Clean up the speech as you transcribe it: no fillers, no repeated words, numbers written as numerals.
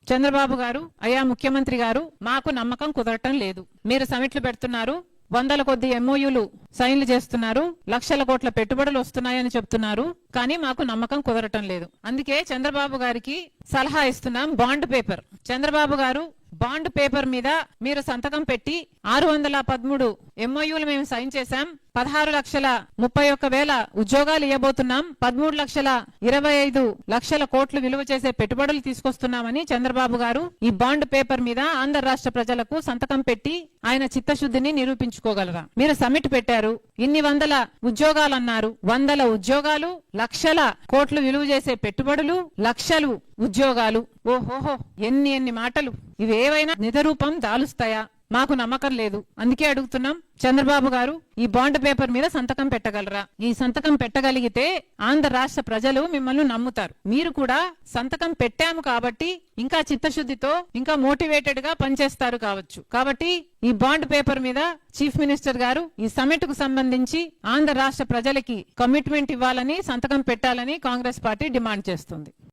చంద్రబాబు గారు, అయ్యా ముఖ్యమంత్రి గారు, మాకు నమ్మకం కుదరటం లేదు. మీరు సమిట్లు పెడుతున్నారు, వందల కొద్ది ఎంఓయూలు సైన్లు చేస్తున్నారు, లక్షల కోట్ల పెట్టుబడులు వస్తున్నాయని చెప్తున్నారు, కానీ మాకు నమ్మకం కుదరటం లేదు. అందుకే చంద్రబాబు గారికి సలహా ఇస్తున్నాం. బాండ్ పేపర్, చంద్రబాబు గారు బాండ్ పేపర్ మీద మీరు సంతకం పెట్టి 613 ఎంఓయూలు మేము సైన్ చేశాం. 16,31,000 ఉద్యోగాలు ఇవ్వబోతున్నాం. 13,25,00,000 కోట్లు విలువ చేసే పెట్టుబడులు తీసుకొస్తున్నామని చంద్రబాబు గారు ఈ బాండ్ పేపర్ మీద ఆంధ్ర రాష్ట్ర ప్రజలకు సంతకం పెట్టి ఆయన చిత్తశుద్ధిని నిరూపించుకోగలరా? మీరు సమిట్ పెట్టారు, ఇన్ని వందల ఉద్యోగాలు అన్నారు. వందల ఉద్యోగాలు, లక్షల కోట్లు విలువ చేసే పెట్టుబడులు, లక్షలు ఉద్యోగాలు. ఓహోహో, ఎన్ని మాటలు! ఇవేవైనా నిజరూపం దాలుస్తాయా? మాకు నమ్మకం లేదు. అందుకే అడుగుతున్నాం, చంద్రబాబు గారు ఈ బాండ్ పేపర్ మీద సంతకం పెట్టగలరా? ఈ సంతకం పెట్టగలిగితే ఆంధ్ర రాష్ట్ర ప్రజలు మిమ్మల్ని నమ్ముతారు. మీరు కూడా సంతకం పెట్టాము కాబట్టి ఇంకా చిత్తశుద్ధితో, ఇంకా మోటివేటెడ్ గా పనిచేస్తారు కావచ్చు. కాబట్టి ఈ బాండ్ పేపర్ మీద చీఫ్ మినిస్టర్ గారు ఈ సమిట్ కు సంబంధించి ఆంధ్ర రాష్ట్ర ప్రజలకి కమిట్మెంట్ ఇవ్వాలని, సంతకం పెట్టాలని కాంగ్రెస్ పార్టీ డిమాండ్ చేస్తుంది.